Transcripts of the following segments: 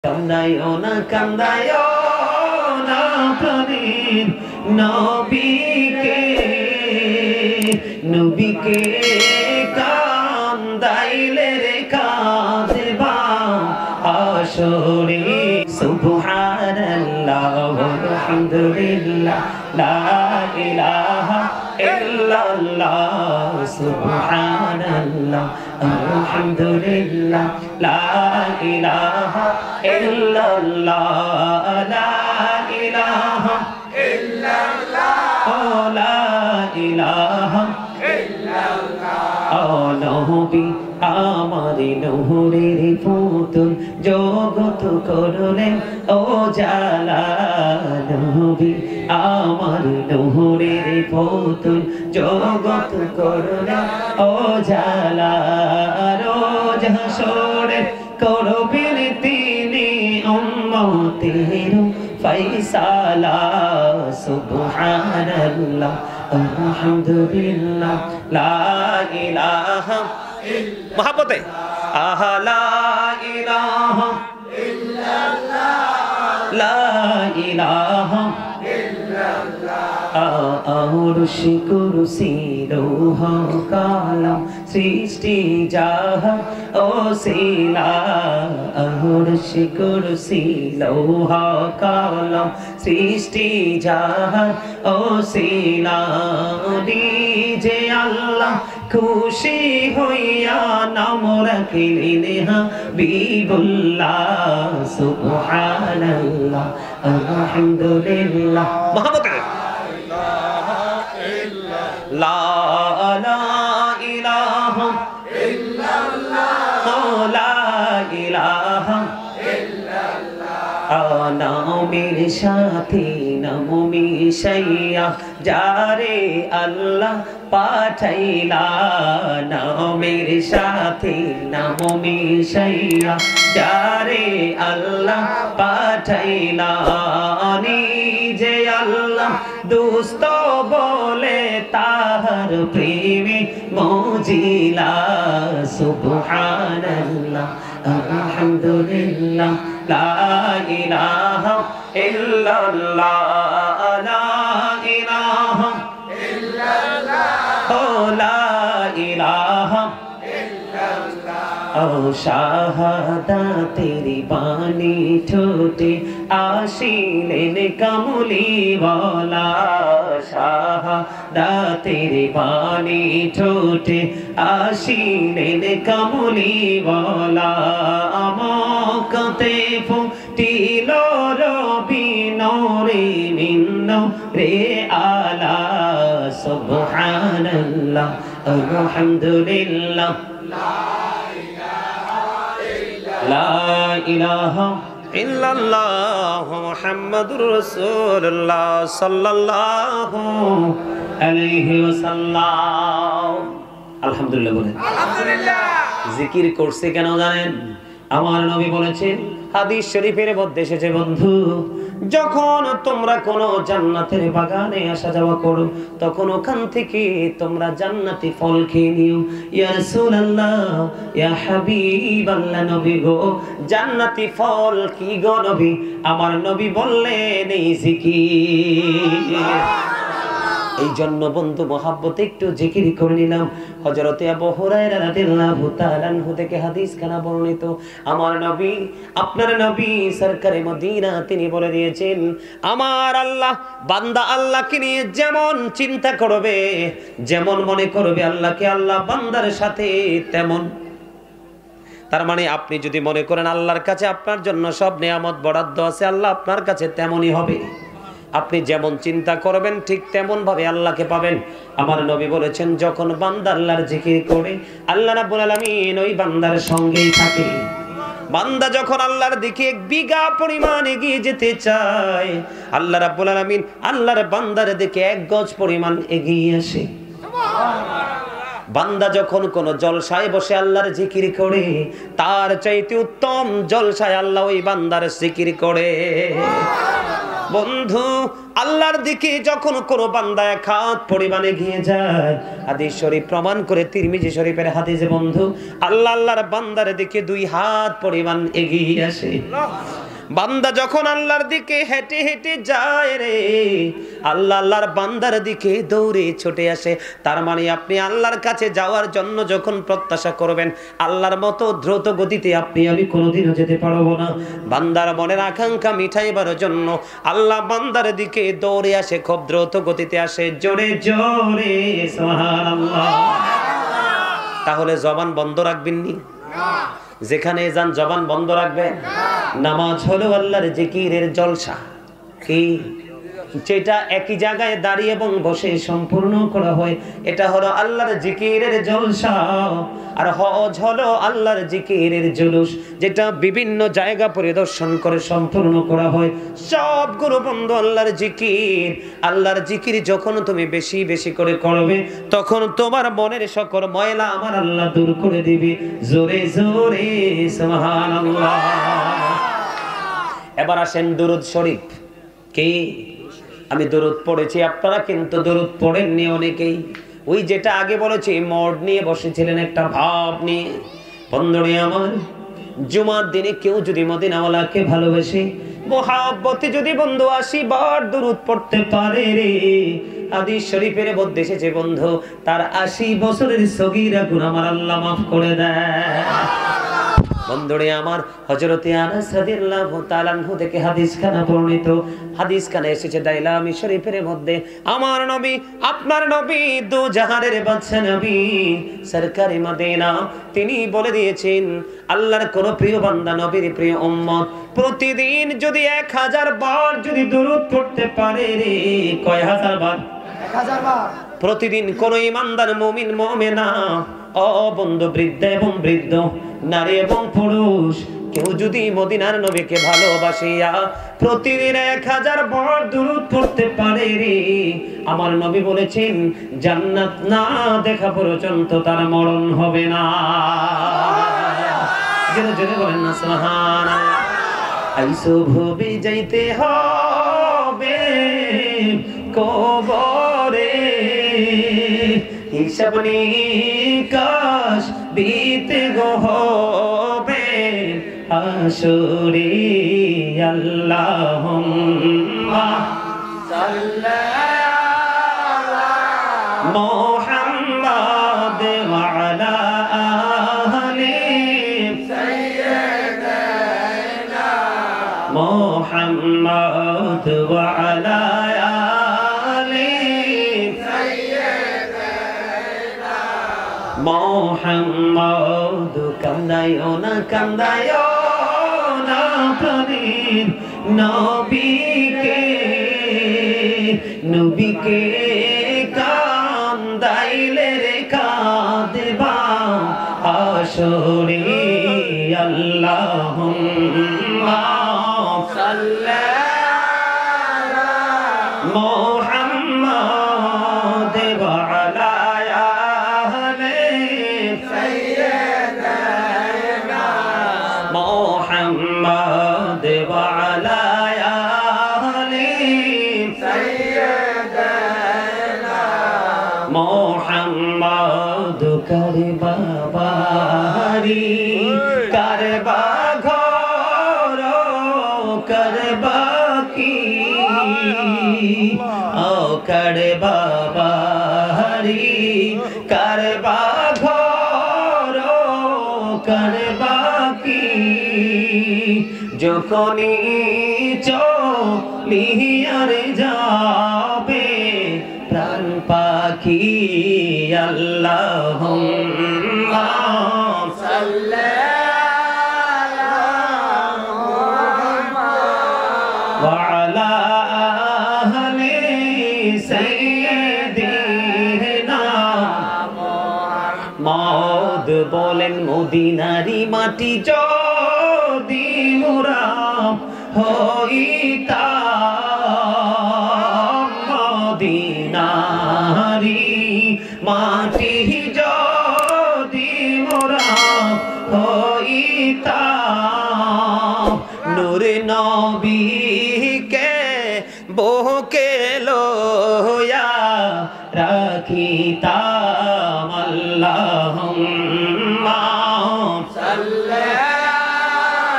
কান্দায়ও না প্রাণের নবীকে কান্দাইলে রে কাঁদবা হাসরে। সুবহানাল্লাহ আলহামদুলিল্লাহ লা ইলাহা ইল্লাল্লাহ সুবহানাল্লাহ আলহামদুলিল্লাহ লা ইলাহা ইল্লাল্লাহ লা ইলাহা ইল্লাল্লাহ লা ইলাহা ইল্লাল্লাহ। নবী আমার নূরের পুতুল জগৎ করলেন ও জালা। নবী আমার নূরের পুতুল জগৎ করলেন ও জালা। রোজ হাসরে করবেন তিনি উম্মতের ফয়সালা। সুবহানাল্লাহ আলহামদুলিল্লাহ লা ইলাহা মহাব্বতে আহা লা ইলাহা ইল্লাল্লাহ লা ইলাহা আরশ কুরসি লৌহ কলম সৃষ্টি জাহান ওসিলা। আরশ কুরসি লৌহ কলম সৃষ্টি জাহান ওসিলা। নিজে আল্লাহ খুশি হইয়া নাম রাখিলেন হাবিবুল্লাহ। সুবহানাল্লাহ আলহামদুলিল্লাহ মহাব্বতে লা ইলাহা ইল্লাল্লাহ লা ইলাহা ইল্লাল্লাহ। নামের সাথে নাম মিশাইয়া যারে আল্লাহ পাঠাইলা। নামের সাথে নাম মিশাইয়া যারে আল্লাহ পাঠাইলা। নিজে আল্লাহ দুস্ত বলে তাহার প্রেমে মজিলা। সুবহানাল্লাহ আলহামদুলিল্লাহ লা ইলাহা ইল্লাল্লাহ লা ইলাহা ইল্লাল্লাহ লা ইলাহা ও শাহাদাতের বাণী ঠোঁটে আসিলেন কামলিওয়ালা। শাহাদাতের বাণী ঠোঁটে আসিলেন কামলিওয়ালা। মক্কাতে ফুটিল রবি নূরে মিন নূরে আলা। সুবহানাল্লাহ আলহামদুলিল্লাহ লা ইলাহা ইল্লাল্লাহ মুহাম্মাদুর রাসূলুল্লাহ সাল্লাল্লাহু আলাইহি ওয়াসাল্লাম। আলহামদুলিল্লাহ বলেন আলহামদুলিল্লাহ। জিকির করছে কেন জানেন? আমার নবী বলেছেন, হাদিস শরীফের মধ্যে এসেছে, বন্ধু যখন তোমরা কোন জান্নাতের বাগানে আসা যাওয়া করো তখন ওখান থেকে তোমরা জান্নাতি ফল খেয়ে নিও। ইয়া রাসূলুল্লাহ ইয়া হাবিবাল্লাহ, নবী গো জান্নাতি ফল কি গো নবী? আমার নবী বললেন এই জিকির। এই জন্য বন্ধু মহাব্বতে একটু জিকির করে নিলাম। হযরতে আবু হুরায়রা রাদিয়াল্লাহু তাআলা আনহু থেকে হাদিস খানা বর্ণিত, আমার নবী আপনার নবী সরকারে মদিনা তিনি বলে দিয়েছেন, আমার আল্লাহ বান্দা আল্লাহকে নিয়ে যেমন চিন্তা করবে, যেমন মনে করবে আল্লাহকে, আল্লাহ বান্দার সাথে তেমন। তার মানে আপনি যদি মনে করেন আল্লাহর কাছে আপনার জন্য সব নিয়ামত বরাদ্দ আছে, আল্লাহ আপনার কাছে তেমনই হবে। আপনি যেমন চিন্তা করবেন ঠিক তেমন ভাবে আল্লাহকে পাবেন। আমার নবী বলেছেন, যখন বান্দা আল্লাহর জিকির করে আল্লাহ রাব্বুল আলামিন ওই বান্দার সঙ্গেই থাকে। বান্দা যখন আল্লাহর দিকে এক বিঘা পরিমাণ এগিয়ে যেতে চায়, আল্লাহ রাব্বুল আলামিন আল্লাহর বান্দার দিকে এক গজ পরিমাণ এগিয়ে আসে। বান্দা যখন কোন জলসায় বসে আল্লাহর জিকির করে, তার চাইতে উত্তম জলসায় আল্লাহ ওই বান্দার জিকির করে। বন্ধু আল্লাহর দিকে যখন কোনো বান্দা এক হাত পরিমাণে এগিয়ে যায়, হাদিস শরীফ প্রমাণ করে তিরমিজি শরীফের হাদিসে বন্ধু আল্লাহর বান্দার দিকে 2 হাত পরিমাণ এগিয়ে আসে। বান্দা যখন আল্লাহর দিকে হেঁটে হেঁটে যায় রে, আল্লাহর বান্দার দিকে দৌড়ে ছুটে আসে। তার মানে আপনি আল্লাহর কাছে যাওয়ার জন্য যখন প্রত্যাশা করবেন, আল্লাহর মতো দ্রুত গতিতে আপনি আমি কোনোদিনও যেতে পারবো না। বান্দার মনের আকাঙ্ক্ষা মিটাইবার জন্য আল্লাহ বান্দার দিকে দৌড়ে আসে, খুব দ্রুত গতিতে আসে, জোরে জোরে সুবহানাল্লাহ। তাহলে জবান বন্ধ রাখবেন নি? যেখানে যান জবান বন্ধ রাখবেন? নামাজ হলো আল্লাহর জিকিরের জলসা। কি যেটা একই জায়গায় দাঁড়িয়ে এবং বসে সম্পূর্ণ করা হয়, এটা হলো আল্লাহর জিকিরের জলসা। আর হজ হলো আল্লাহর জিকিরের জুলুস, যেটা বিভিন্ন জায়গা পরিদর্শন করে সম্পূর্ণ করা হয়। সবগুলো বন্ধু আল্লাহর জিকির। আল্লাহর জিকির যখন তুমি বেশি বেশি করে করবে, তখন তোমার মনের সকল ময়লা আমার আল্লাহ দূর করে দিবে। জোরে জোরে সুবহানাল্লাহ। এবার আসেন দুরূদ শরীফ। কি আমি দরুদ পড়েছি, আপনারা কিন্তু দরুদ পড়েননি অনেকেই। ওই যেটা আগে বলেছি, মড নিয়ে বসেছিলেন একটা ভাব নিয়ে। বন্ধুরে আমার, জুমার দিনে কেউ যদি মদিনাওয়ালাকে ভালোবেসে মোহাব্বতে যদি বন্ধু 80 বার দরুদ পড়তে পারে রে, হাদিস শরীফের মধ্যে এসেছে বন্ধু, তার 80 বছরের সগীরা গুনাহ আমার আল্লাহ মাফ করে দেয়। বন্ধুরে আমার, হযরতে আনাস রাদিয়াল্লাহু তাআলা আনহু থেকে হাদিস খানা বর্ণিত। হাদিস খানা এসেছে দাইলামি শরীফের মধ্যে, আমার নবী আপনার নবী দু জাহানের বাদশা নবী সরকারে মদিনা, তিনি বলে দিয়েছেন আল্লাহর কোন প্রিয় বান্দা, নবীর প্রিয় উম্মত প্রতিদিন যদি 1000 বার যদি দরুদ পড়তে পারে রে, কয় হাজার বার? 1000 বার। প্রতিদিন কোন ঈমানদার মুমিন মুমিনা, ও বন্ধু বৃদ্ধ এবং বৃদ্ধ, নারী এবং পুরুষ, কেউ যদি মদিনার নবীকে ভালোবাসিয়া প্রতিদিন 1000 বার দরুদ পড়তে পারে রে, আমার নবী বলেছেন জান্নাত না দেখা পর্যন্ত তার মরণ হবে না। জোরে জোরে বলেন না সুবহানাল্লাহ। আইসো ভবে যাইতে হবে কবরে, হিসাব নিকাশ দিতে গো হবে হাসরে। আল্লাহুম্মা সাল্লি আলা মুহাম্মাদ ওয়া আলা আলি সাইয়্যিদিনা মুহাম্মাদ ওয়া আলা মোহাম্মদ। কান্দায়ো না কান্দায়ো না প্রাণের নবীকে, নবীকে কান্দাইলে রে কাঁদবা হাসরে। আল্লাহুম্মা সাল্লি আলা মুহাম্মাদ ওয়া আলা محمد وعلى آل سيدنا محمد। করবা বাড়ি করবা ঘর করবা কি, ও করবা বাড়ি করবা ঘর করবা কি, যখনই চলিয়ার যাবে প্রাণ পাখি। আল্লাহুম্মা সাল্লি আলা মুহাম্মাদ ওয়া আলা আলি সাইয়্যিদিনা মুহাম্মদ। বলেন মদিনারি মাটি যদি মোরা হইতাম, মদিনারি মাটি যদি মোরা হইতাম, নূরে নবীকে বুকে লইয়া রাখিতাম আল্লাহুম্মা সাল্লি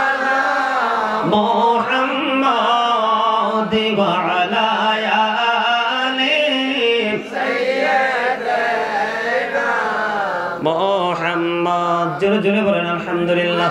আলা মুহাম্মাদ ওয়া আলা আলি সাইয়্যিদিনা মুহাম্মদ। জোরে জোরে বলেন আলহামদুলিল্লাহ।